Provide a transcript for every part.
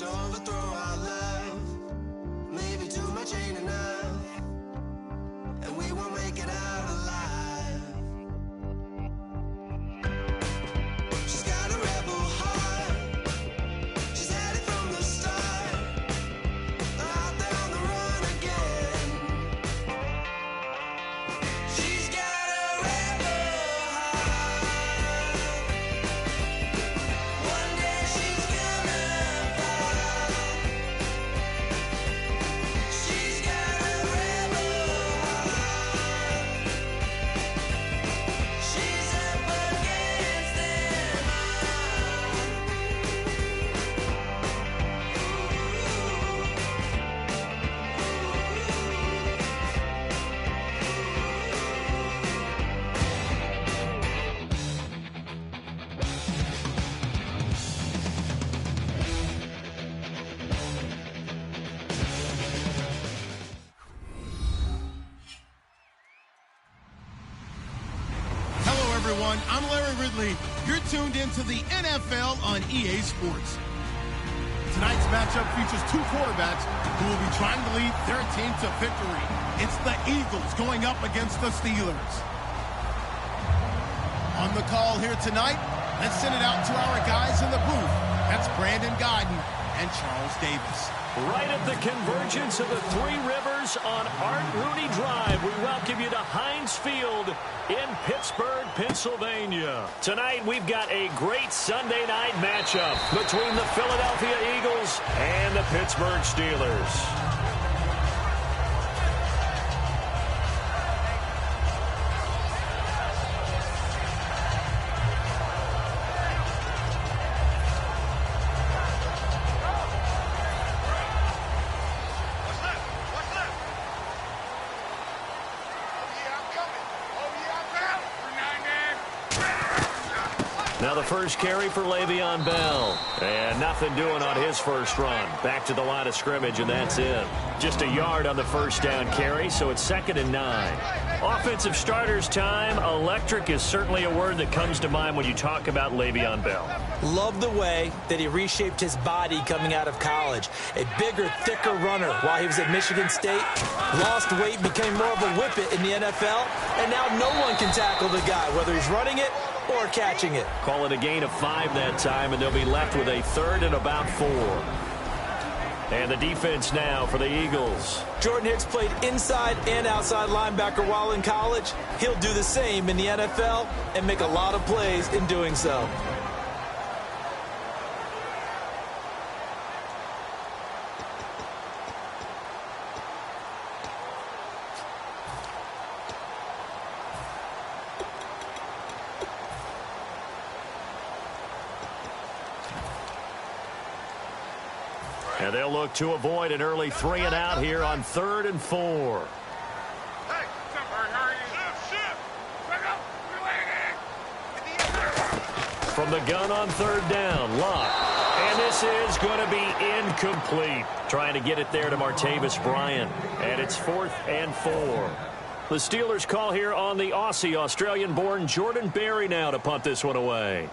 to overthrow our love. Maybe too much ain't enough, and we won't make it out alive. She's got a rebel heart, she's had it from the start, out there on the run again. She's got a rebel heart, one day she's gonna fall. She's got a rebel heart, she's up against them Hello, everyone. I'm Larry Ridley. You're tuned into the NFL on EA Sports. Tonight's matchup features two quarterbacks who will be trying to lead their team to victory. It's the Eagles going up against the Steelers. On the call here tonight, let's send it out to our guys in the booth. That's Brandon Godden and Charles Davis. Right at the convergence of the Three Rivers on Art Rooney Drive, we welcome you to Heinz Field in Pittsburgh, Pennsylvania. Tonight, we've got a great Sunday night matchup between the Philadelphia Eagles and the Pittsburgh Steelers. Now the first carry for Le'Veon Bell. And nothing doing on his first run. Back to the line of scrimmage, and that's it. Just a yard on the first down carry, so it's 2nd and 9. Offensive starters time. Electric is certainly a word that comes to mind when you talk about Le'Veon Bell. Love the way that he reshaped his body coming out of college. A bigger, thicker runner while he was at Michigan State. Lost weight, became more of a whippet in the NFL. And now no one can tackle the guy, whether he's running it or catching it. Call it a gain of 5 that time, and they'll be left with a 3rd and about 4. And the defense now for the Eagles. Jordan Hicks played inside and outside linebacker while in college. He'll do the same in the NFL and make a lot of plays in doing so. And they'll look to avoid an early 3 and out here on 3rd and 4. From the gun on 3rd down, Luck. And this is going to be incomplete. Trying to get it there to Martavis Bryant. And it's 4th and 4. The Steelers call here on the Aussie, Australian-born Jordan Berry now to punt this one away.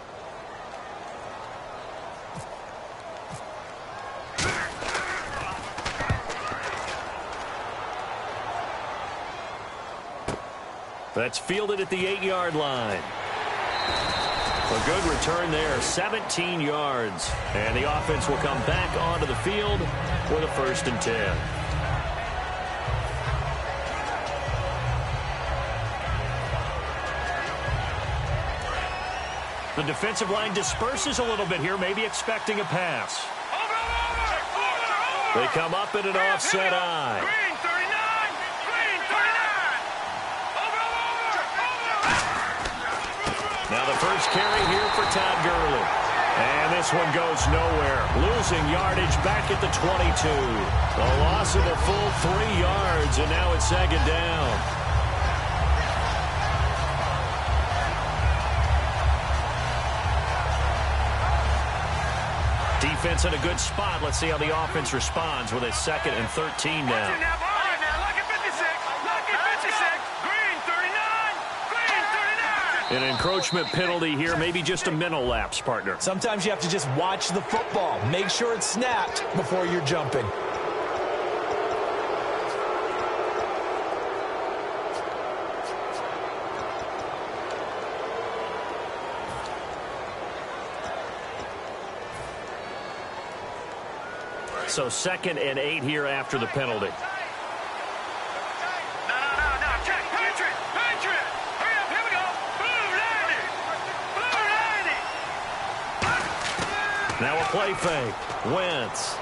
That's fielded at the 8-yard line. A good return there, 17 yards. And the offense will come back onto the field with a 1st and 10. The defensive line disperses a little bit here, maybe expecting a pass. They come up in an offset eye. Now the first carry here for Todd Gurley. And this one goes nowhere. Losing yardage back at the 22. A loss of a full 3 yards, and now it's 2nd down. Defense in a good spot. Let's see how the offense responds with a 2nd and 13 now. An encroachment penalty here, maybe just a mental lapse, partner. Sometimes you have to just watch the football. Make sure it's snapped before you're jumping. So 2nd and 8 here after the penalty. No, check, Patriot. Hurry up, here we go. Boom, landing. Now a play fake. Wentz.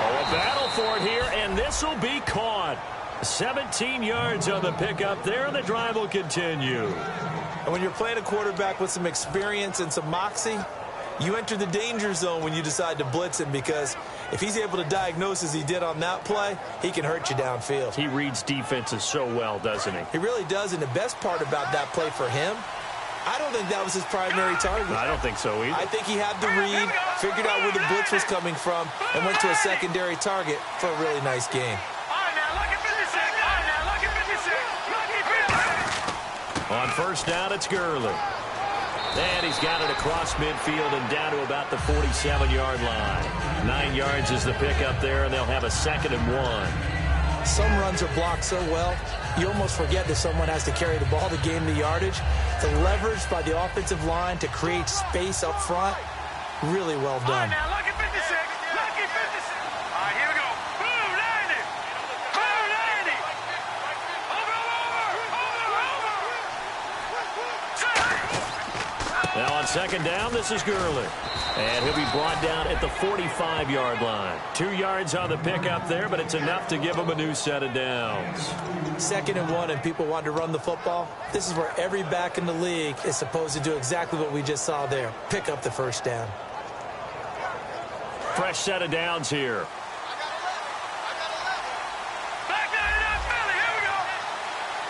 Oh, a battle for it here, and this will be caught. 17 yards on the pickup there, and the drive will continue. And when you're playing a quarterback with some experience and some moxie, you enter the danger zone when you decide to blitz him, because if he's able to diagnose as he did on that play, he can hurt you downfield. He reads defenses so well, doesn't he? He really does, and the best part about that play for him, I don't think that was his primary target. I don't think so either. I think he had the read, figured out where the blitz was coming from, and went to a secondary target for a really nice game. On first down, it's Gurley. And he's got it across midfield and down to about the 47-yard line. 9 yards is the pickup there, and they'll have a 2nd and 1. Some runs are blocked so well, you almost forget that someone has to carry the ball to gain the yardage. The leverage by the offensive line to create space up front, really well done. Now, lucky 56. Lucky 56. All right, here we go. Boom, 90. Boom, 90. Over. Now on 2nd down, this is Gurley. And he'll be brought down at the 45-yard line. 2 yards on the pickup there, but it's enough to give him a new set of downs. 2nd and 1, and people want to run the football. This is where every back in the league is supposed to do exactly what we just saw there. Pick up the first down. Fresh set of downs here. Back down it up, Philly. Here we go.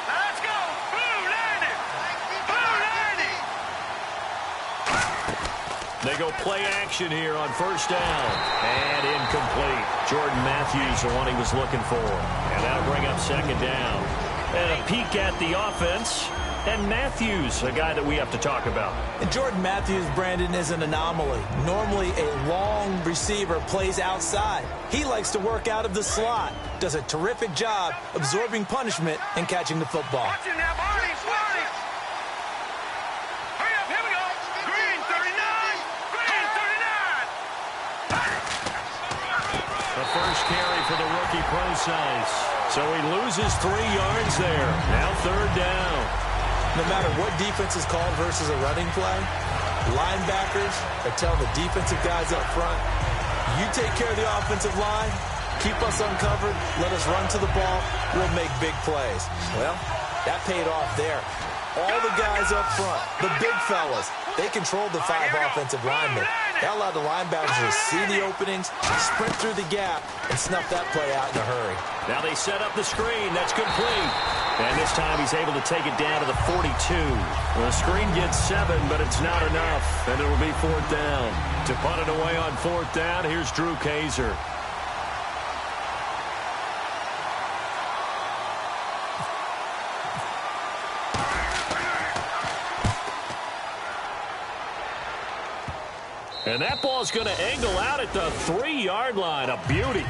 Now, let's go. Boom, 90. Boom, 90. They go play action here on first down. And incomplete. Jordan Matthews, the one he was looking for. And that'll bring up 2nd down. And a peek at the offense. And Matthews, a guy that we have to talk about. And Jordan Matthews, Brandon, is an anomaly. Normally, a long receiver plays outside. He likes to work out of the slot. Does a terrific job absorbing punishment and catching the football. Watch him now, Barney. Hurry up, here we go. Green, 39. Green, 39. The first carry for the rookie Procise. So he loses 3 yards there. Now 3rd down. No matter what defense is called versus a running play, linebackers are telling the defensive guys up front, you take care of the offensive line, keep us uncovered, let us run to the ball, we'll make big plays. Well, that paid off there. All the guys up front, the big fellas, they controlled the 5 offensive linemen. That allowed the linebackers to see the openings, sprint through the gap, and snuff that play out in a hurry. Now they set up the screen. That's complete. And this time he's able to take it down to the 42. Well, the screen gets 7, but it's not enough. And it'll be 4th down. To punt it away on 4th down, here's Drew Kaiser. And that ball's going to angle out at the 3-yard line. A beauty.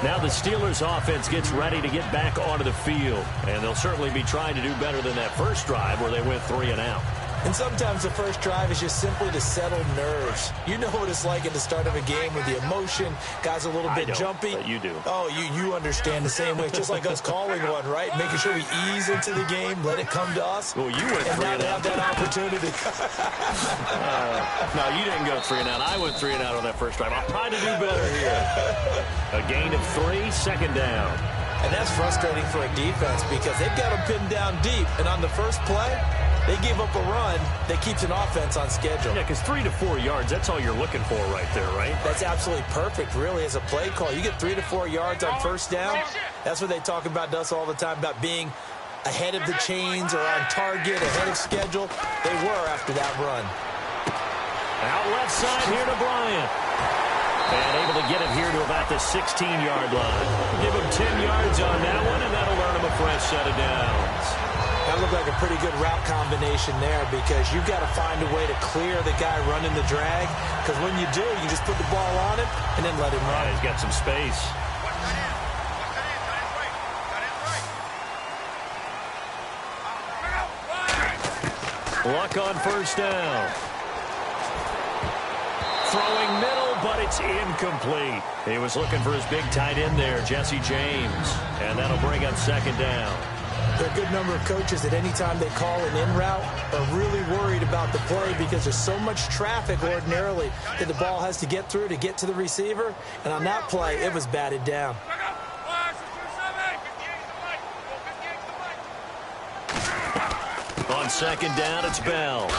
Now the Steelers offense gets ready to get back onto the field. And they'll certainly be trying to do better than that first drive where they went 3 and out. And sometimes the first drive is just simply to settle nerves. You know what it's like at the start of a game with the emotion. Guys a little bit jumpy. But you do. Oh, you understand the same way. It's just like us calling one, right? Making sure we ease into the game, let it come to us. Well, you went 3 and and now out. Have that opportunity. No, you didn't go 3 and out. I went 3 and out on that first drive. I'll try to do better here. A gain of 3, 2nd down. And that's frustrating for a defense because they've got them pinned down deep. And on the first play, they gave up a run that keeps an offense on schedule. Yeah, because 3 to 4 yards, that's all you're looking for right there, right? That's absolutely perfect, really, as a play call. You get 3 to 4 yards on first down. That's what they talk about to us all the time, about being ahead of the chains or on target, ahead of schedule. They were after that run. Out left side here to Bryant. And able to get it here to about the 16-yard line. Give him 10 yards on that one, and that'll earn him a fresh set of downs. That looked like a pretty good route combination there because you've got to find a way to clear the guy running the drag, because when you do, you just put the ball on him and then let him run. Yeah, he's got some space. Luck on first down. Throwing middle, but it's incomplete. He was looking for his big tight end there, Jesse James. And that'll bring up second down. There are a good number of coaches that any time they call an in route are really worried about the play because there's so much traffic ordinarily that the ball has to get through to get to the receiver. And on that play, it was batted down. On second down, it's Bell.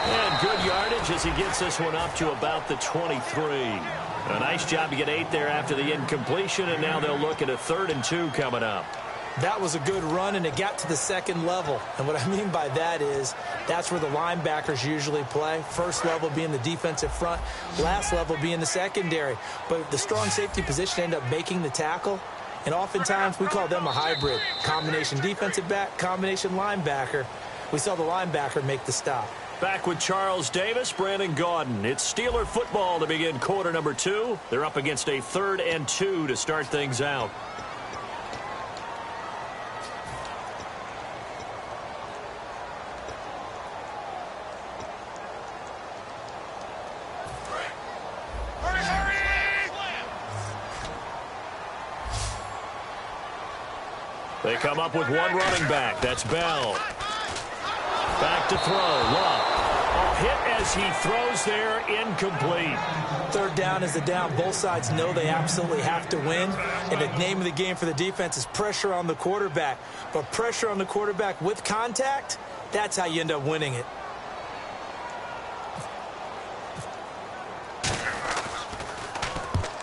And good yardage as he gets this one up to about the 23. A nice job to get 8 there after the incompletion, and now they'll look at a 3rd and 2 coming up. That was a good run, and it got to the second level. And what I mean by that is that's where the linebackers usually play. First level being the defensive front, last level being the secondary. But the strong safety position ended up making the tackle. And oftentimes we call them a hybrid. Combination defensive back, combination linebacker. We saw the linebacker make the stop. Back with Charles Davis, Brandon Gaudin. It's Steeler football to begin quarter number 2. They're up against a 3rd and 2 to start things out. They come up with one running back. That's Bell. Back to throw. Love. Hit as he throws there. Incomplete. 3rd down is the down. Both sides know they absolutely have to win. And the name of the game for the defense is pressure on the quarterback. But pressure on the quarterback with contact, that's how you end up winning it.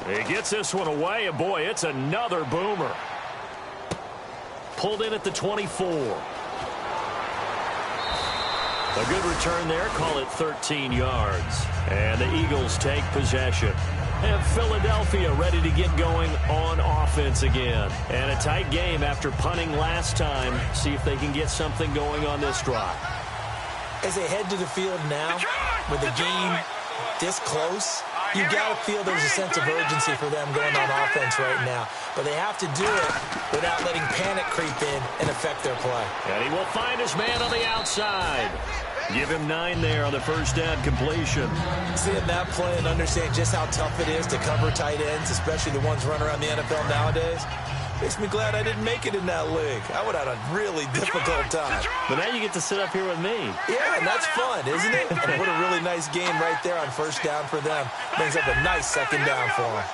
He gets this one away, and boy, it's another boomer. Pulled in at the 24. A good return there. Call it 13 yards. And the Eagles take possession. And Philadelphia ready to get going on offense again. And a tight game after punting last time. See if they can get something going on this drive. As they head to the field now, with the game this close, you got to feel there's a sense of urgency for them going on offense right now. But they have to do it without letting panic creep in and affect their play. And he will find his man on the outside. Give him 9 there on the first down completion. Seeing that play and understanding just how tough it is to cover tight ends, especially the ones running around the NFL nowadays, makes me glad I didn't make it in that league. I would have had a really difficult time. But now you get to sit up here with me. Yeah, and that's fun, isn't it? And what a really nice game right there on first down for them. Brings up a nice second down for them.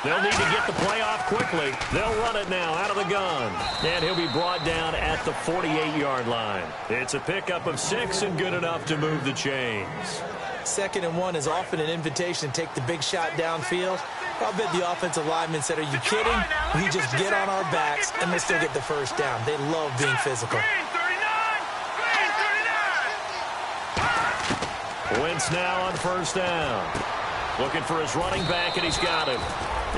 They'll need to get the play off quickly. They'll run it now out of the gun. And he'll be brought down at the 48-yard line. It's a pickup of 6 and good enough to move the chains. 2nd and 1 is often an invitation to take the big shot downfield. I'll bet the offensive lineman said, are you kidding? We just get on our backs and we'll still get the first down. They love being physical. Wentz now on first down. Looking for his running back, and he's got him.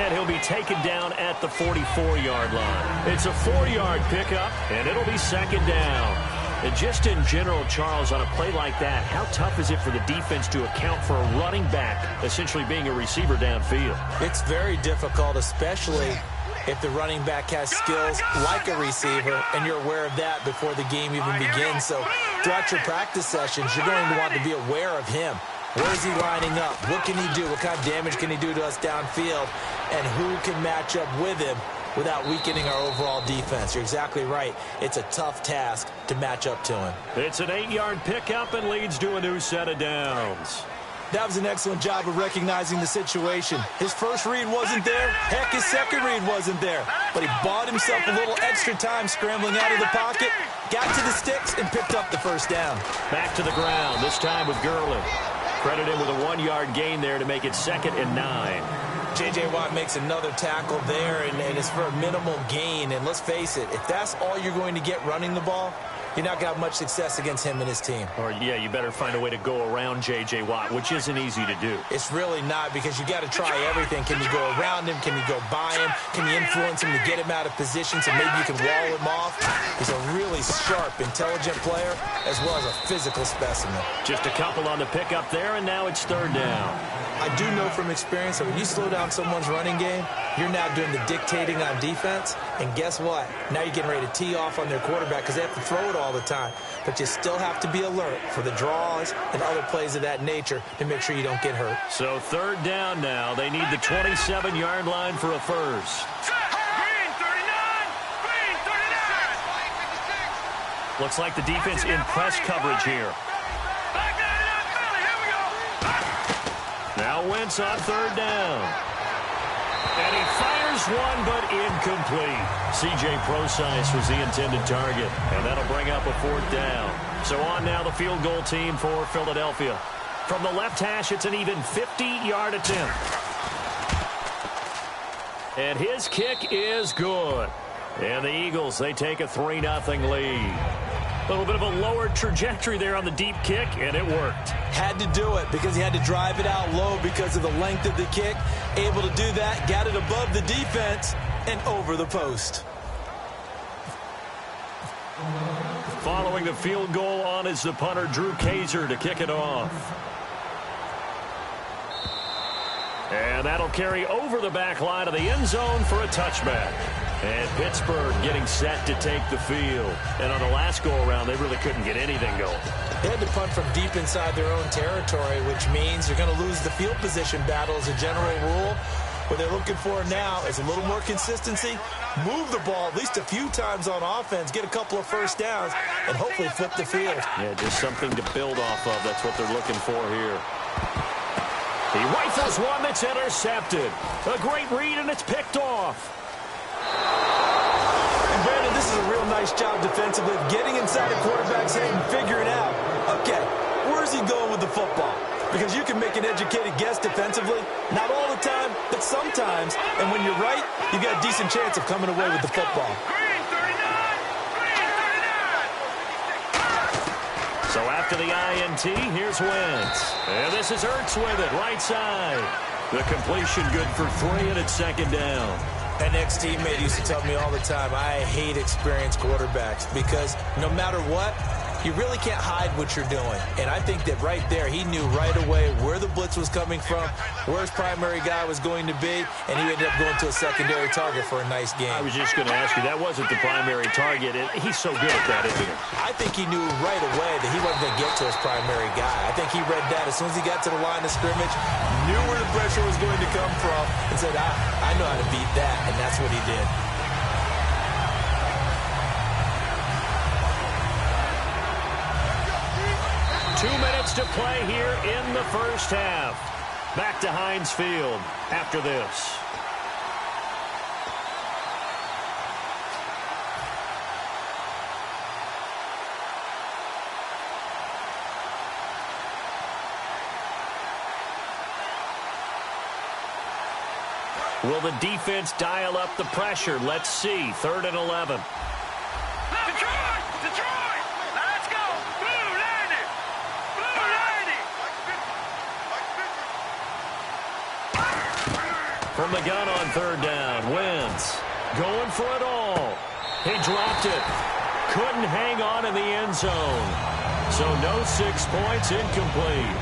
And he'll be taken down at the 44-yard line. It's a 4-yard pickup, and it'll be second down. And just in general, Charles, on a play like that, how tough is it for the defense to account for a running back essentially being a receiver downfield? It's very difficult, especially if the running back has skills like a receiver, and you're aware of that before the game even begins. So throughout your practice sessions, you're going to want to be aware of him. Where is he lining up? What can he do? What kind of damage can he do to us downfield? And who can match up with him without weakening our overall defense? You're exactly right. It's a tough task to match up to him. It's an 8-yard pickup and leads to a new set of downs. That was an excellent job of recognizing the situation. His first read wasn't there. Heck, his second read wasn't there. But he bought himself a little extra time scrambling out of the pocket, got to the sticks, and picked up the first down. Back to the ground, this time with Gurley. Credit him with a 1-yard gain there to make it 2nd and 9. J.J. Watt makes another tackle there, and it's for a minimal gain. And let's face it, if that's all you're going to get running the ball, you're not going to have much success against him and his team. Or, yeah, you better find a way to go around J.J. Watt, which isn't easy to do. It's really not, because you got to try everything. Can you go around him? Can you go by him? Can you influence him to get him out of position so maybe you can wall him off? He's a really sharp, intelligent player, as well as a physical specimen. Just a couple on the pickup there, and now it's third down. I do know from experience that when you slow down someone's running game, you're now doing the dictating on defense. And guess what? Now you're getting ready to tee off on their quarterback because they have to throw it all the time. But you still have to be alert for the draws and other plays of that nature to make sure you don't get hurt. So third down now. They need the 27-yard line for a first. Green 39! Green 39! Looks like the defense in press coverage here. Back down, Philly, here we go! Now Wentz on third down. And he fires one, but incomplete. C.J. Procise was the intended target, and that'll bring up a fourth down. So on now the field goal team for Philadelphia. From the left hash, it's an even 50-yard attempt. And his kick is good. And the Eagles, they take a 3-0 lead. A little bit of a lower trajectory there on the deep kick, and it worked. Had to do it because he had to drive it out low because of the length of the kick. Able to do that, got it above the defense and over the post. Following the field goal on is the punter, Drew Kaiser, to kick it off. And that'll carry over the back line of the end zone for a touchback. And Pittsburgh getting set to take the field. And on the last go-around, they really couldn't get anything going. They had to punt from deep inside their own territory, which means you're going to lose the field position battle as a general rule. What they're looking for now is a little more consistency, move the ball at least a few times on offense, get a couple of first downs, and hopefully flip the field. Yeah, just something to build off of. That's what they're looking for here. He rifles one that's intercepted. A great read, and it's picked off. And Brandon, this is a real nice job defensively of getting inside a quarterback's head and figuring out, okay, where's he going with the football? Because you can make an educated guess defensively, not all the time, but sometimes. And when you're right, you've got a decent chance of coming away with the football. Green 39! Green 39! So after the INT, here's Wentz. And this is Ertz with it, right side. The completion good for 3, and it's second down. An ex-teammate used to tell me all the time, I hate experienced quarterbacks because no matter what, you really can't hide what you're doing. And I think that right there, he knew right away where the blitz was coming from, where his primary guy was going to be, and he ended up going to a secondary target for a nice game. I was just going to ask you, that wasn't the primary target. He's so good at that, isn't he? I think he knew right away that he wasn't going to get to his primary guy. I think he read that as soon as he got to the line of scrimmage, knew where the pressure was going to come from, and said, I know how to beat that, and that's what he did. Two minutes to play here in the first half. Back to Heinz Field after this. Will the defense dial up the pressure? Let's see. 3rd and 11. Detroit! Detroit! Let's go! Blue landing! Blue landing! From the gun on 3rd down, Wentz going for it all. He dropped it. Couldn't hang on in the end zone. So no 6 points, incomplete.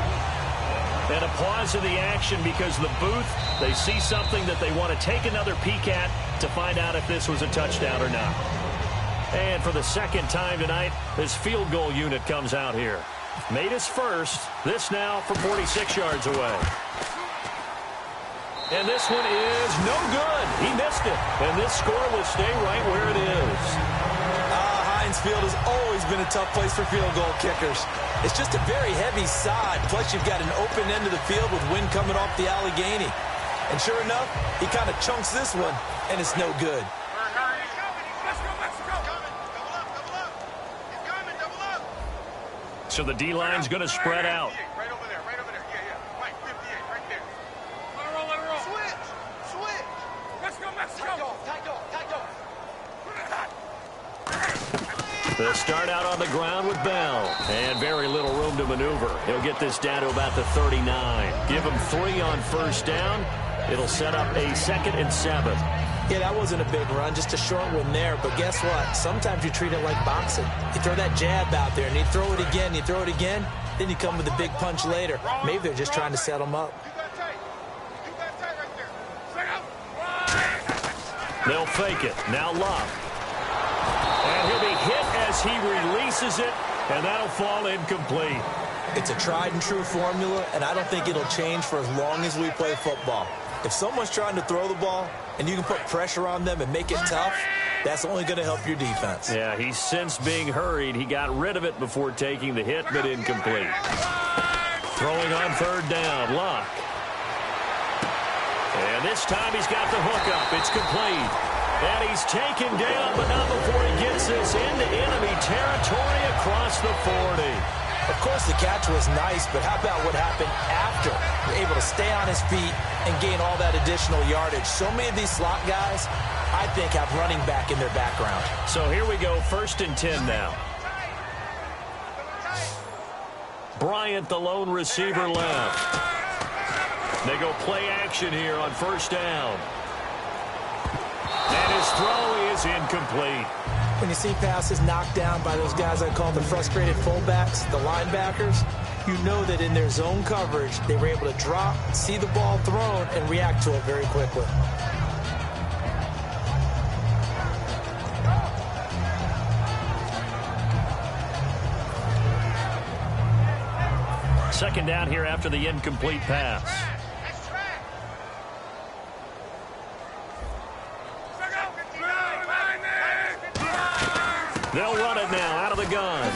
And a pause in the action because the booth, they see something that they want to take another peek at to find out if this was a touchdown or not. And for the second time tonight, this field goal unit comes out here. Made his first. This now from 46 yards away. And this one is no good. He missed it. And this score will stay right where it is. Heinz Field has always been a tough place for field goal kickers. It's just a very heavy sod. Plus, you've got an open end of the field with wind coming off the Allegheny. And sure enough, he kind of chunks this one, and it's no good. So the D-line's going to spread out. Right over there, right over there. Yeah, yeah. Right, 58, right there. Let it roll, let it roll. Switch, switch. Let's go, Mexico. Tight dog, tight dog, tight dog. They'll start out on the ground with Bell. And very little room to maneuver. He'll get this down to about the 39. Give him 3 on first down. It'll set up a 2nd and 7. Yeah, that wasn't a big run, just a short one there. But guess what? Sometimes you treat it like boxing. You throw that jab out there, and you throw it again, you throw it again, then you come with a big punch later. Maybe they're just trying to set him up. They'll fake it. Now Love. And he'll be hit as he releases it, and that'll fall incomplete. It's a tried-and-true formula, and I don't think it'll change for as long as we play football. If someone's trying to throw the ball and you can put pressure on them and make it tough, that's only going to help your defense. Yeah, he's since being hurried. He got rid of it before taking the hit, but incomplete. Throwing on 3rd down, Luck. And this time he's got the hook up. It's complete. And he's taken down, but not before he gets this into enemy territory across the 40. Of course, the catch was nice, but how about what happened after? You're able to stay on his feet and gain all that additional yardage. So many of these slot guys, I think, have running back in their background. So here we go, 1st and 10 now. Bryant, the lone receiver, left. They go play action here on 1st down. And his throw is incomplete. When you see passes knocked down by those guys I call the frustrated fullbacks, the linebackers, you know that in their zone coverage, they were able to drop, see the ball thrown, and react to it very quickly. Second down here after the incomplete pass. They'll run it now out of the gun.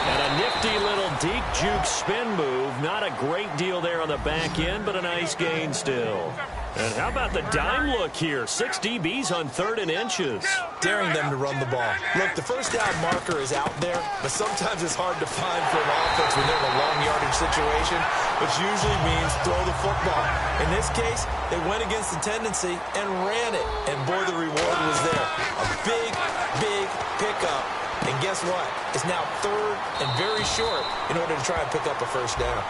And a nifty little deep juke spin move. Not a great deal there on the back end, but a nice gain still. And how about the dime look here? 6 DBs on 3rd and inches. Daring them to run the ball. Look, the 1st down marker is out there, but sometimes it's hard to find for an offense when they're in a long yardage situation, which usually means throw the football. In this case, they went against the tendency and ran it. And boy, the reward was there. A big, big pickup. And guess what? It's now 3rd and very short in order to try and pick up a 1st down.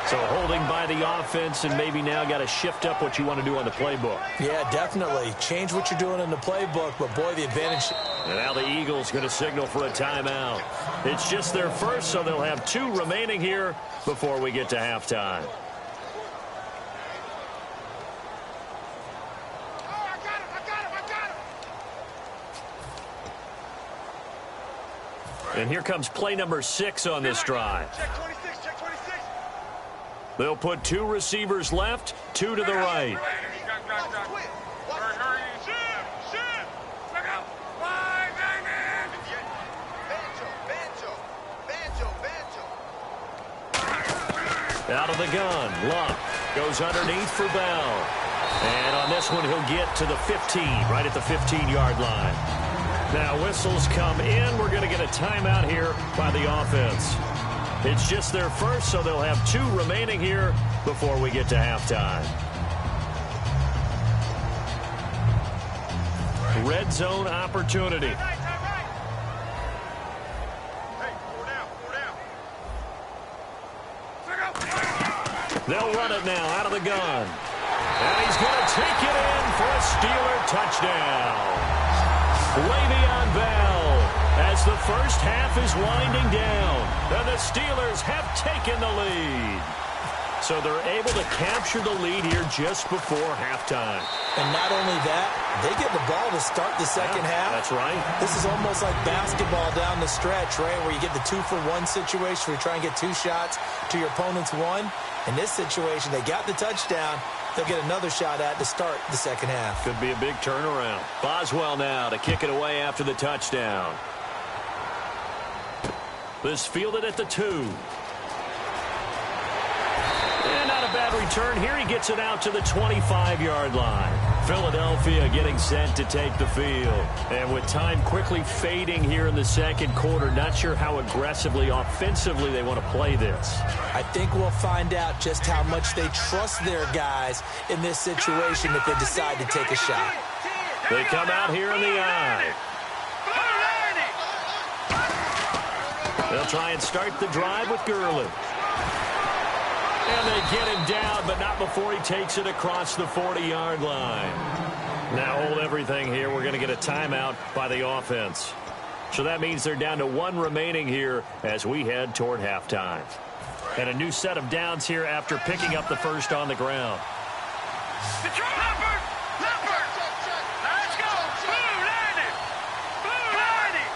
So holding by the offense, and maybe now got to shift up what you want to do on the playbook. Yeah, definitely. Change what you're doing in the playbook, but boy, the advantage. And now the Eagles going to signal for a timeout. It's just their first, so they'll have 2 remaining here before we get to halftime. And here comes play number 6 on this drive. They'll put 2 receivers left, 2 to the right. Out of the gun, Luck goes underneath for Bell. And on this one, he'll get to the 15, right at the 15-yard line. Now whistles come in. We're going to get a timeout here by the offense. It's just their first, so they'll have 2 remaining here before we get to halftime. Red zone opportunity. They'll run it now out of the gun. And he's going to take it in for a Steeler touchdown. Le'Veon Bell, as the first half is winding down, and the Steelers have taken the lead. So they're able to capture the lead here just before halftime. And not only that, they get the ball to start the second half. That's right. This is almost like basketball down the stretch, right, where you get the 2-for-1 situation where you try and get 2 shots to your opponent's 1. In this situation, they got the touchdown. They'll get another shot at to start the second half. Could be a big turnaround. Boswell now to kick it away after the touchdown. This fielded at the 2. And not a bad return here. He gets it out to the 25-yard line. Philadelphia getting set to take the field. And with time quickly fading here in the second quarter, not sure how aggressively, offensively they want to play this. I think we'll find out just how much they trust their guys in this situation if they decide to take a shot. They come out here in the eye. They'll try and start the drive with Gurley. And they get him down, but not before he takes it across the 40-yard line. Now hold everything here. We're going to get a timeout by the offense. So that means they're down to 1 remaining here as we head toward halftime. And a new set of downs here after picking up the first on the ground. Let's go! Blue lining!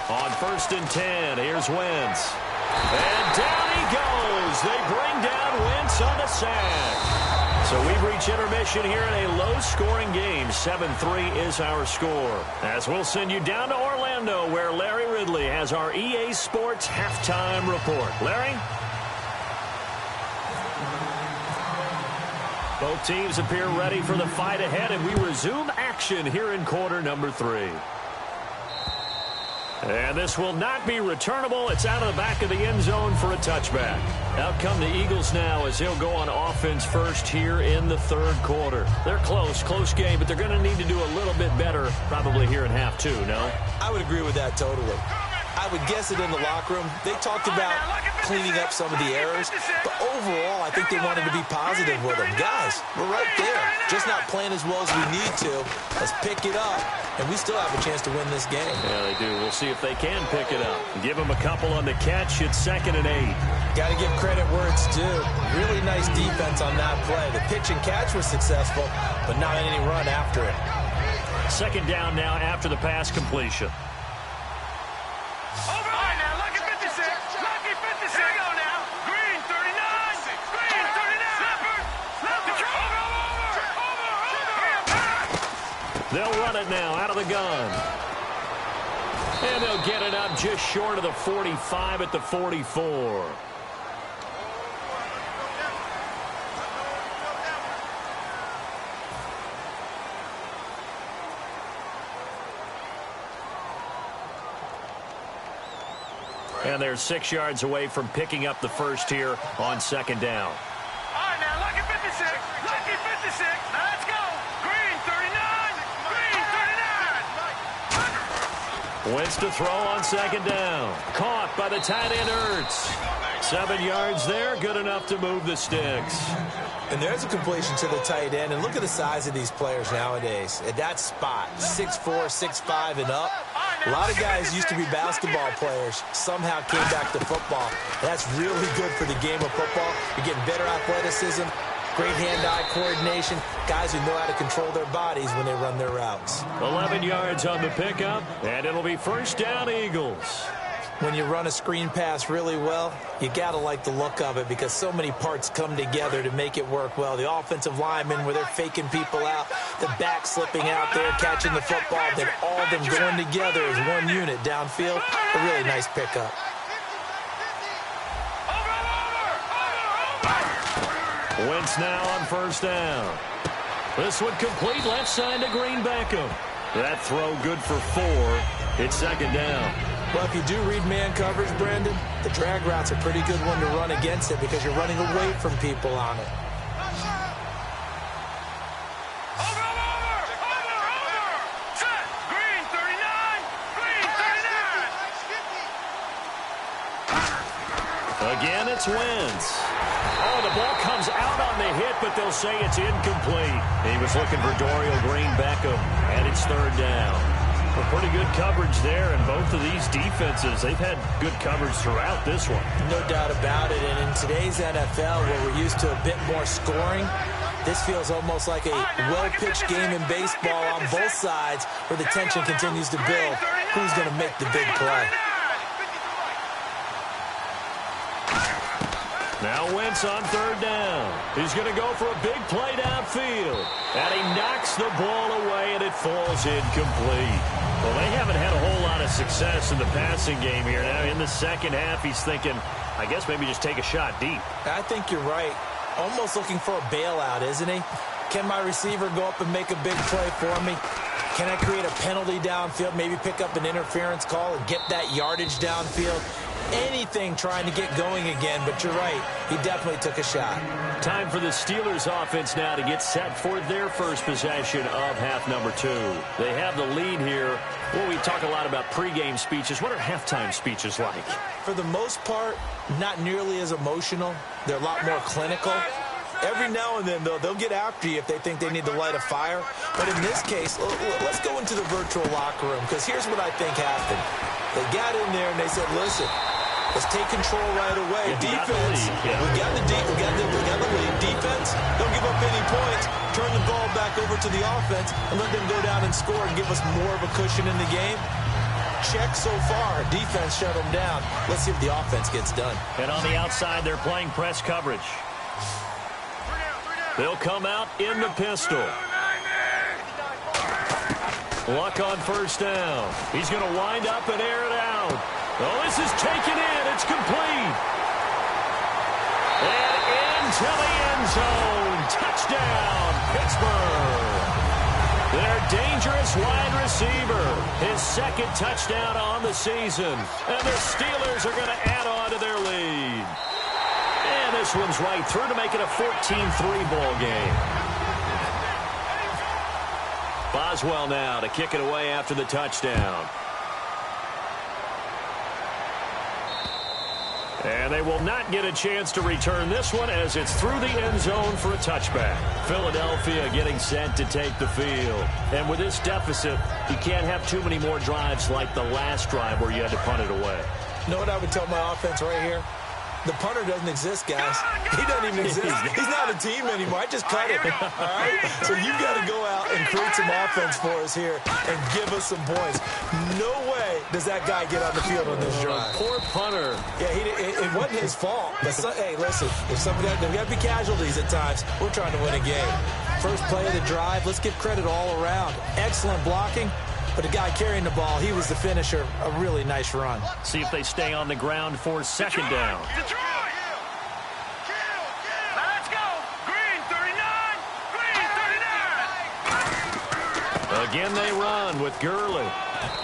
On 1st and 10, here's Wentz. And down he goes. They bring down Wentz on the sack. So we've reached intermission here in a low-scoring game. 7-3 is our score. As we'll send you down to Orlando, where Larry Ridley has our EA Sports halftime report. Larry? Both teams appear ready for the fight ahead, and we resume action here in quarter number 3. And this will not be returnable. It's out of the back of the end zone for a touchback. Out come the Eagles now as he'll go on offense first here in the 3rd quarter. They're close game, but they're going to need to do a little bit better probably here in half 2, no? I would agree with that totally. I would guess it in the locker room. They talked about cleaning up some of the errors, but overall, I think they wanted to be positive with them. Guys, we're right there. Just not playing as well as we need to. Let's pick it up, and we still have a chance to win this game. Yeah, they do. We'll see if they can pick it up. Give them a couple on the catch. It's 2nd and 8. Got to give credit where it's due. Really nice defense on that play. The pitch and catch was successful, but not any run after it. 2nd down now after the pass completion. They'll run it now out of the gun. And they'll get it up just short of the 45 at the 44. And they're 6 yards away from picking up the first here on 2nd down. All right, now, lucky 56. Lucky 56. Now, let's go. Green 39. Green 39. Wentz to throw on 2nd down. Caught by the tight end Ertz. 7 yards there, good enough to move the sticks. And there's a completion to the tight end. And look at the size of these players nowadays. At that spot, 6'4", 6'5", and up. A lot of guys used to be basketball players, somehow came back to football. That's really good for the game of football. You're getting better athleticism, great hand-eye coordination, guys who know how to control their bodies when they run their routes. 11 yards on the pickup, and it'll be 1st down Eagles. When you run a screen pass really well, you got to like the look of it because so many parts come together to make it work well. The offensive linemen where they're faking people out, the back slipping out there, catching the football, then all of them going together as one unit downfield. A really nice pickup. Wentz now on 1st down. This one complete left side to Green Beckham. That throw good for 4. It's 2nd down. Well, if you do read man coverage, Brandon, the drag route's a pretty good one to run against it because you're running away from people on it. Set. Green 39. Green 39. Again, it's Wentz. Oh, the ball comes out on the hit, but they'll say it's incomplete. He was looking for Dorial Green Beckham, and it's 3rd down. Well, pretty good coverage there, and both of these defenses, they've had good coverage throughout this one. No doubt about it, and in today's NFL, where we're used to a bit more scoring, this feels almost like a well-pitched game in baseball on both sides where the tension continues to build. Who's going to make the big play? Now Wentz on 3rd down. He's going to go for a big play downfield. And he knocks the ball away, and it falls incomplete. Well, they haven't had a whole lot of success in the passing game here. Now, in the 2nd half, he's thinking, I guess maybe just take a shot deep. I think you're right. Almost looking for a bailout, isn't he? Can my receiver go up and make a big play for me? Can I create a penalty downfield, maybe pick up an interference call and get that yardage downfield? anything trying to get going again, but you're right. He definitely took a shot. Time for the Steelers offense now to get set for their first possession of half number 2. They have the lead here. Well, we talk a lot about pregame speeches. What are halftime speeches like? For the most part, not nearly as emotional. They're a lot more clinical. Every now and then, though, they'll get after you if they think they need to light a fire. But in this case, let's go into the virtual locker room, because here's what I think happened. They got in there and they said, listen, let's take control right away. Defense, we got the lead. Defense, don't give up any points. Turn the ball back over to the offense and let them go down and score and give us more of a cushion in the game. Check so far. Defense shut them down. Let's see if the offense gets done. And on the outside, they're playing press coverage. They'll come out in the pistol. Luck on first down. He's going to wind up and air it out. Oh, this is taken in. It's complete. And into the end zone. Touchdown, Pittsburgh. Their dangerous wide receiver. His second touchdown on the season. And the Steelers are going to add on to their lead. And this one's right through to make it a 14-3 ball game. Boswell now to kick it away after the touchdown. And they will not get a chance to return this one as it's through the end zone for a touchback. Philadelphia getting set to take the field. And with this deficit, you can't have too many more drives like the last drive where you had to punt it away. You know what I would tell my offense right here? The punter doesn't exist, guys. He doesn't even exist. He's not a team anymore. I just cut him. All right? So you've got to go out and create some offense for us here and give us some points. No way does that guy get on the field on this drive. Poor punter. Yeah, it wasn't his fault. But hey, listen, there's got to be casualties at times. We're trying to win a game. First play of the drive, let's give credit all around. Excellent blocking. But the guy carrying the ball, he was the finisher. A really nice run. See if they stay on the ground for second down. Detroit! Let's go! Green 39! Green 39! Again they run with Gurley.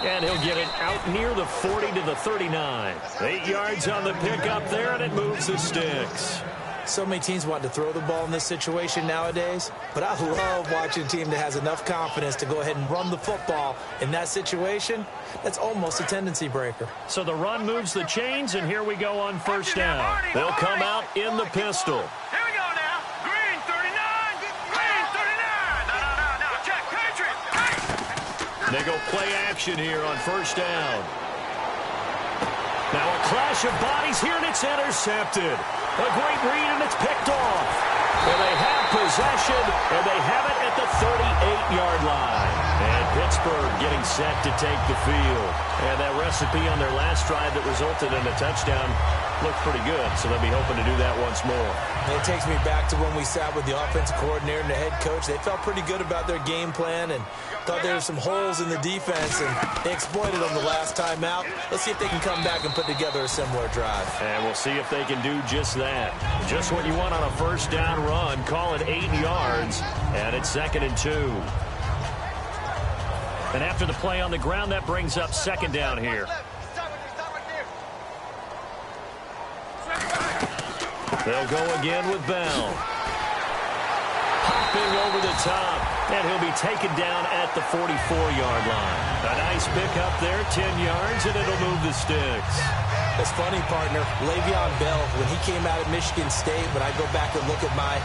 And he'll get it out near the 40 to the 39. 8 yards on the pickup there, and it moves the sticks. So many teams want to throw the ball in this situation nowadays, but I love watching a team that has enough confidence to go ahead and run the football in that situation. That's almost a tendency breaker. So the run moves the chains, and here we go on first down. They'll come out in the pistol. Here we go now. Green 39! Green 39! No. Check, Patriot! Hey! They go play action here on first down. Now a clash of bodies here, and it's intercepted. A great read, and it's picked off. And they have possession, and they have it at the 38-yard line. And Pittsburgh getting set to take the field. And that recipe on their last drive that resulted in a touchdown looked pretty good, so they'll be hoping to do that once more. And it takes me back to when we sat with the offensive coordinator and the head coach. They felt pretty good about their game plan and thought there were some holes in the defense, and they exploited them the last time out. Let's see if they can come back and put together a similar drive. And we'll see if they can do just that. Just what you want on a first down run. Call it 8 yards, and it's 2nd and 2. And after the play on the ground, that brings up second down here. They'll go again with Bell. Hopping over the top, and he'll be taken down at the 44-yard line. A nice pickup there, 10 yards, and it'll move the sticks. It's funny, partner. Le'Veon Bell, when he came out of Michigan State, when I go back and look at my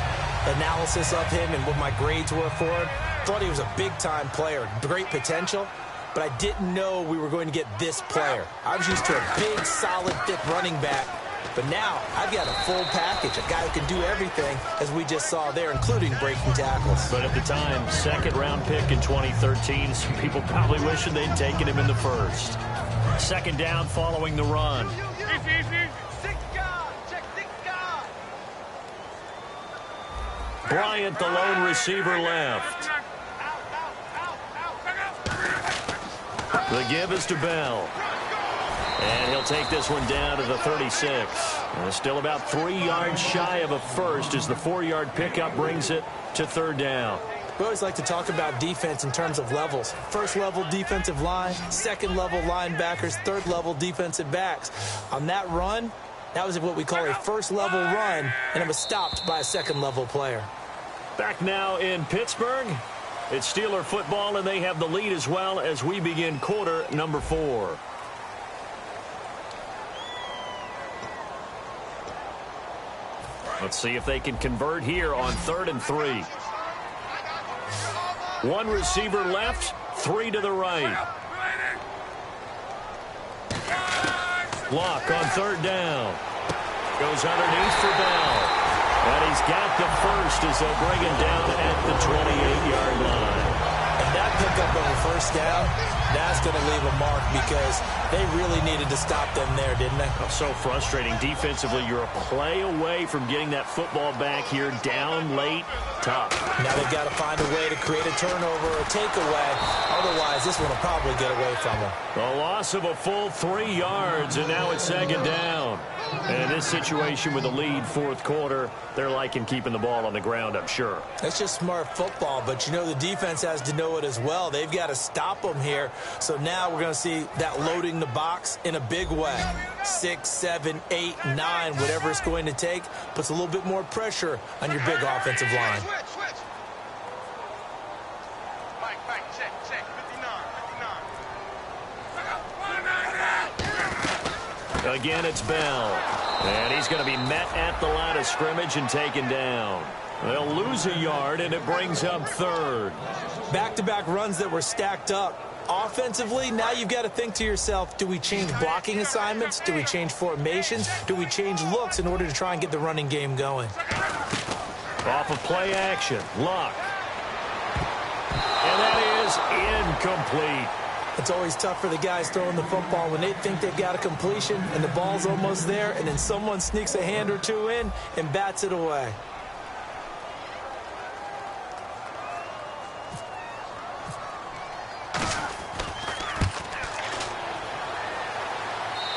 analysis of him and what my grades were for him, thought he was a big-time player, great potential, but I didn't know we were going to get this player. I was used to a big, solid, thick running back. But now, I've got a full package, a guy who can do everything, as we just saw there, including breaking tackles. But at the time, second-round pick in 2013, some people probably wishing they'd taken him in the first. Second down following the run. Bryant, the lone receiver, left. The give is to Bell. And he'll take this one down to the 36. And still about 3 yards shy of a first as the 4-yard pickup brings it to third down. We always like to talk about defense in terms of levels. First level defensive line, second level linebackers, third level defensive backs. On that run, that was what we call a first level run, and it was stopped by a second level player. Back now in Pittsburgh. It's Steeler football, and they have the lead as well as we begin quarter number 4. Let's see if they can convert here on 3rd and 3. One receiver left, 3 to the right. Block on 3rd down. Goes underneath for Bell. And he's got the first as they'll bring him down at the 28-yard line. And that pickup on the first down, that's going to leave a mark because they really needed to stop them there, didn't they? Oh, so frustrating. Defensively, you're a play away from getting that football back here down late. Tough. Now they've got to find a way to create a turnover or a takeaway. Otherwise, this one will probably get away from them. A loss of a full 3 yards, and now it's 2nd down. And in this situation with the lead 4th quarter, they're liking keeping the ball on the ground, I'm sure. That's just smart football, but you know the defense has to know it as well. They've got to stop them here. So now we're going to see that loading the box in a big way. 6, 7, 8, 9, whatever it's going to take, puts a little bit more pressure on your big offensive line. Again, it's Bell. And he's going to be met at the line of scrimmage and taken down. They'll lose a yard, and it brings up 3rd. Back-to-back runs that were stacked up. Offensively, now you've got to think to yourself, do we change blocking assignments? Do we change formations? Do we change looks in order to try and get the running game going? Off of play action. Luck. And that is incomplete. It's always tough for the guys throwing the football when they think they've got a completion and the ball's almost there, and then someone sneaks a hand or two in and bats it away.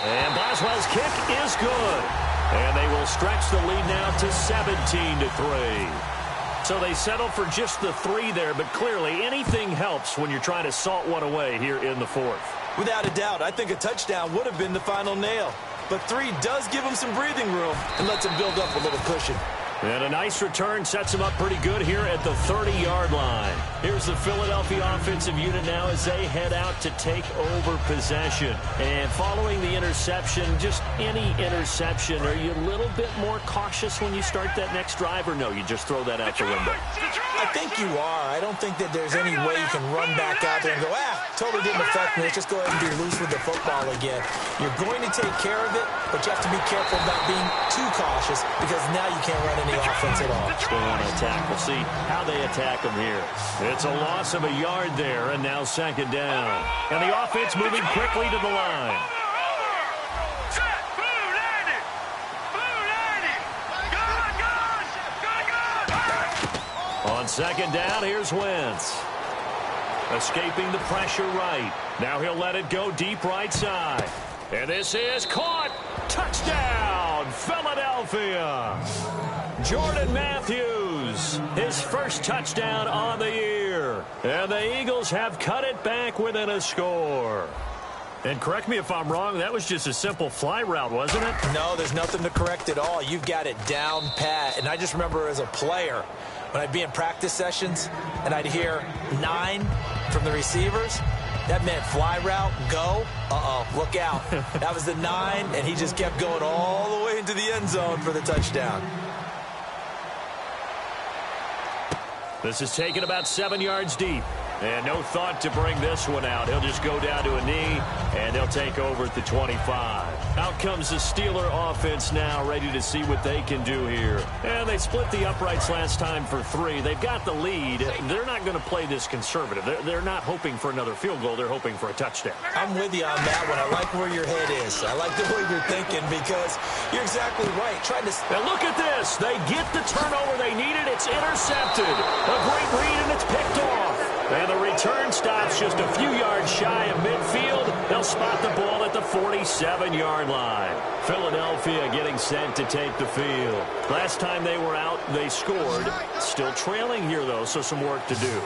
And Boswell's kick is good. And they will stretch the lead now to 17-3. So they settle for just the 3 there, but clearly anything helps when you're trying to salt one away here in the 4th. Without a doubt, I think a touchdown would have been the final nail. But 3 does give them some breathing room and lets them build up a little cushion. And a nice return sets them up pretty good here at the 30-yard line. Here's the Philadelphia offensive unit now as they head out to take over possession. And following the interception, just any interception, are you a little bit more cautious when you start that next drive, or no, you just throw that out the window? I think you are. I don't think that there's any way you can run back out there and go, totally didn't affect me. Let's just go ahead and be loose with the football again. You're going to take care of it, but you have to be careful about being too cautious because now you can't run any offense at all. They want to attack. We'll see how they attack them here. It's a loss of a yard there, and now 2nd down. And the offense moving quickly to the line. On 2nd down, here's Wentz. Escaping the pressure right. Now he'll let it go deep right side. And this is caught. Touchdown, Philadelphia. Jordan Matthews, his first touchdown on the year. And the Eagles have cut it back within a score. And correct me if I'm wrong, that was just a simple fly route, wasn't it? No, there's nothing to correct at all. You've got it down pat. And I just remember as a player, when I'd be in practice sessions and I'd hear 9 from the receivers, that meant fly route, go, look out. That was the 9, and he just kept going all the way into the end zone for the touchdown. This is taken about 7 yards deep. And no thought to bring this one out. He'll just go down to a knee, and they'll take over at the 25. Out comes the Steeler offense now, ready to see what they can do here. And they split the uprights last time for 3. They've got the lead. They're not going to play this conservative. They're not hoping for another field goal. They're hoping for a touchdown. I'm with you on that one. I like where your head is. I like the way you're thinking because you're exactly right. And look at this. They get the turnover they needed. It's intercepted. A great read, and it's picked off. And the return stops just a few yards shy of midfield. They'll spot the ball at the 47-yard line. Philadelphia getting set to take the field. Last time they were out, they scored. Still trailing here, though, so some work to do.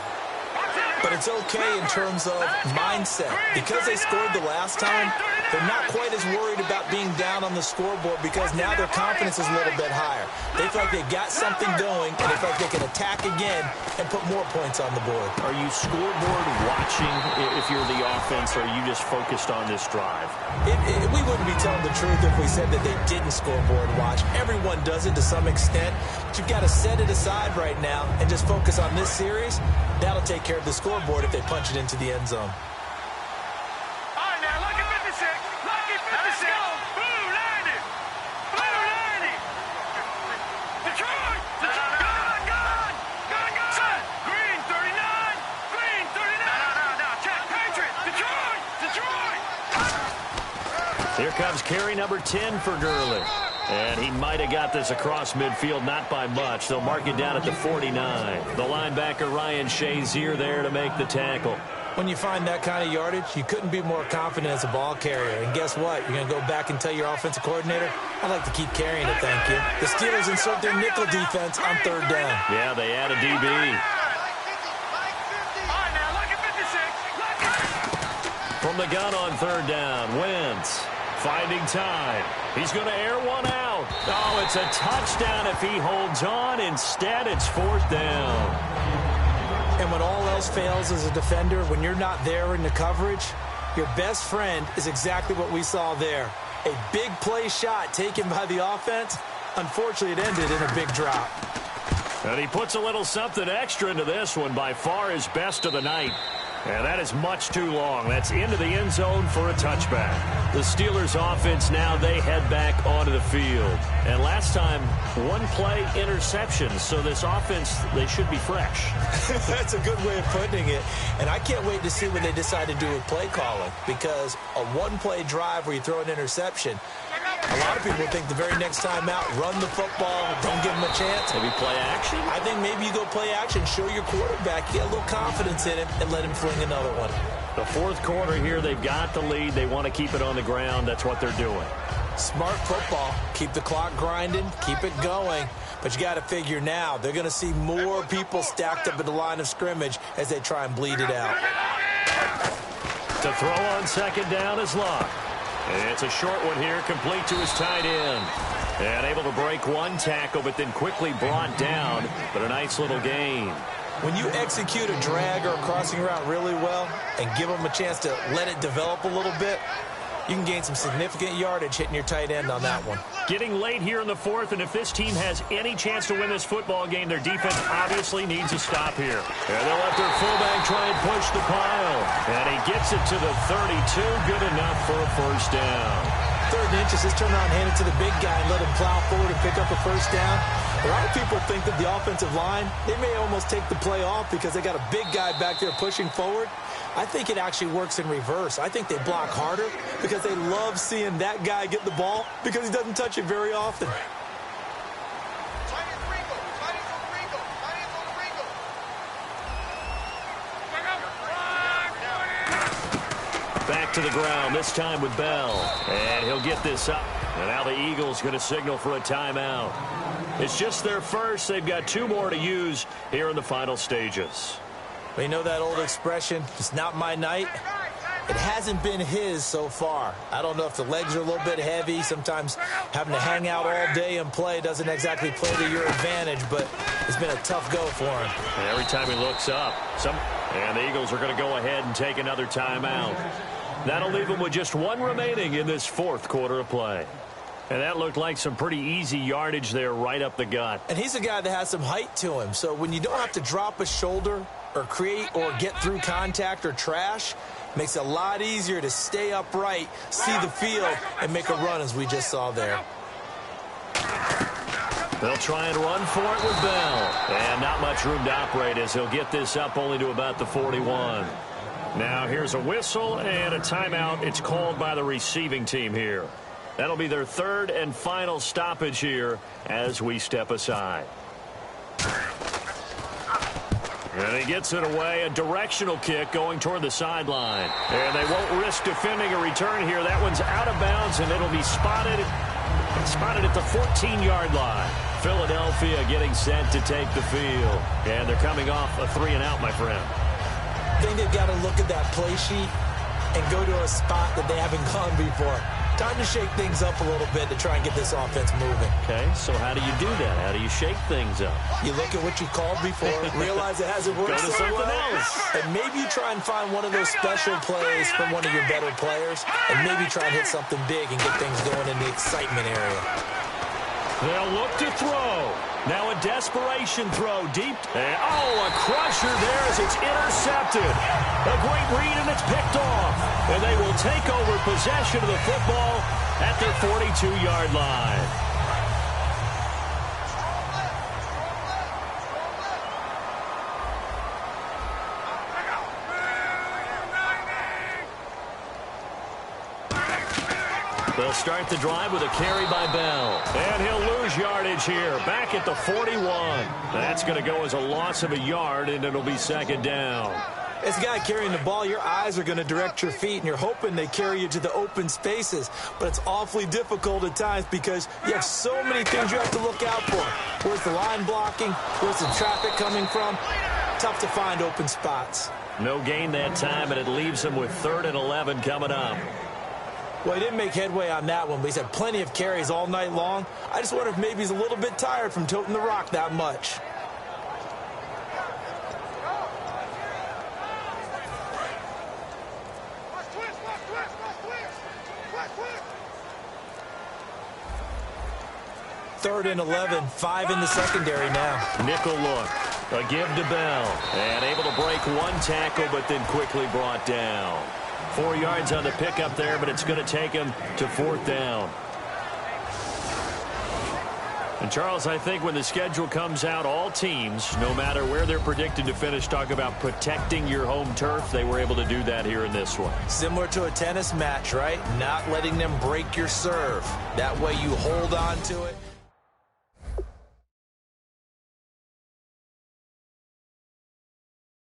But it's okay in terms of mindset. Because they scored the last time, they're not quite as worried about being down on the scoreboard because now their confidence is a little bit higher. They feel like they got something going, and they feel like they can attack again and put more points on the board. Are you scoreboard watching if you're the offense, or are you just focused on this drive? We wouldn't be telling the truth if we said that they didn't scoreboard watch. Everyone does it to some extent, but you've got to set it aside right now and just focus on this series. That'll take care of the scoreboard if they punch it into the end zone. Here comes carry number 10 for Gurley. And he might have got this across midfield, not by much. They'll mark it down at the 49. The linebacker, Ryan Shazier, there to make the tackle. When you find that kind of yardage, you couldn't be more confident as a ball carrier. And guess what? You're going to go back and tell your offensive coordinator, I'd like to keep carrying it, thank you. The Steelers insert their nickel defense on third down. Yeah, they add a DB. From the gun on third down, Wentz finding time. He's going to air one out. Oh, it's a touchdown if he holds on. Instead, it's fourth down. And when all else fails as a defender, when you're not there in the coverage, your best friend is exactly what we saw there. A big play shot taken by the offense. Unfortunately, it ended in a big drop. And he puts a little something extra into this one, by far his best of the night. And that is much too long. That's into the end zone for a touchback. The Steelers offense now, they head back onto the field. And last time, one play interception. So this offense, they should be fresh. That's a good way of putting it. And I can't wait to see what they decide to do with play calling. Because a one-play drive where you throw an interception, a lot of people think the very next time out, run the football, don't give him a chance. Maybe play action? I think maybe you go play action, show your quarterback, get a little confidence in him, and let him fling another one. The fourth quarter here, they've got the lead. They want to keep it on the ground. That's what they're doing. Smart football. Keep the clock grinding, keep it going. But you got to figure now, they're going to see more people stacked up at the line of scrimmage as they try and bleed it out. To throw on second down is Locke. It's a short one here, complete to his tight end. And able to break one tackle, but then quickly brought down. But a nice little gain. When you execute a drag or a crossing route really well and give them a chance to let it develop a little bit, you can gain some significant yardage hitting your tight end on that one. Getting late here in the fourth, and if this team has any chance to win this football game, their defense obviously needs a stop here. And they'll let their fullback try and push the pile. And he gets it to the 32. Good enough for a first down. Third and inches, just turn around and hand it to the big guy and let him plow forward and pick up a first down. A lot of people think that the offensive line, they may almost take the play off because they got a big guy back there pushing forward. I think it actually works in reverse. I think they block harder because they love seeing that guy get the ball because he doesn't touch it very often. Back to the ground, this time with Bell. And he'll get this up. And now the Eagles going to signal for a timeout. It's just their first. They've got two more to use here in the final stages. We know that old expression, it's not my night. It hasn't been his so far. I don't know if the legs are a little bit heavy. Sometimes having to hang out all day and play doesn't exactly play to your advantage, but it's been a tough go for him. And every time he looks up, and the Eagles are going to go ahead and take another timeout. That'll leave him with just one remaining in this fourth quarter of play. And that looked like some pretty easy yardage there right up the gut. And he's a guy that has some height to him, so when you don't have to drop a shoulder or create or get through contact or trash, makes it a lot easier to stay upright, see the field, and make a run as we just saw there. They'll try and run for it with Bell. And not much room to operate as he'll get this up only to about the 41. Now here's a whistle and a timeout. It's called by the receiving team here. That'll be their third and final stoppage here as we step aside. And he gets it away, a directional kick going toward the sideline. And they won't risk defending a return here. That one's out of bounds, and it'll be spotted at the 14-yard line. Philadelphia getting set to take the field. And they're coming off a 3-and-out, my friend. I think they've got to look at that play sheet and go to a spot that they haven't gone before. Time to shake things up a little bit to try and get this offense moving. Okay, so how do you do that? How do you shake things up? You look at what you called before, realize it hasn't worked Go to so something well, else. and maybe you try and find one of those special plays from one of your better players, and maybe try and hit something big and get things going in the excitement area. They'll look to throw. Now a desperation throw deep. And, a crusher there as it's intercepted. A great read, and it's picked off. And they will take over possession of the football at their 42-yard line. They'll start the drive with a carry by Bell. And he'll lose yardage here, back at the 41. That's going to go as a loss of a yard, and it'll be second down. As a guy carrying the ball, your eyes are going to direct your feet, and you're hoping they carry you to the open spaces. But it's awfully difficult at times because you have so many things you have to look out for. Where's the line blocking? Where's the traffic coming from? Tough to find open spots. No gain that time, and it leaves him with 3rd and 11 coming up. Well, he didn't make headway on that one, but he's had plenty of carries all night long. I just wonder if maybe he's a little bit tired from toting the rock that much. Third and 11, 5 in the secondary now. Nickel look, a give to Bell, and able to break one tackle, but then quickly brought down. 4 yards on the pickup there, but it's going to take him to 4th down. And, Charles, I think when the schedule comes out, all teams, no matter where they're predicted to finish, talk about protecting your home turf. They were able to do that here in this one. Similar to a tennis match, right? Not letting them break your serve. That way you hold on to it.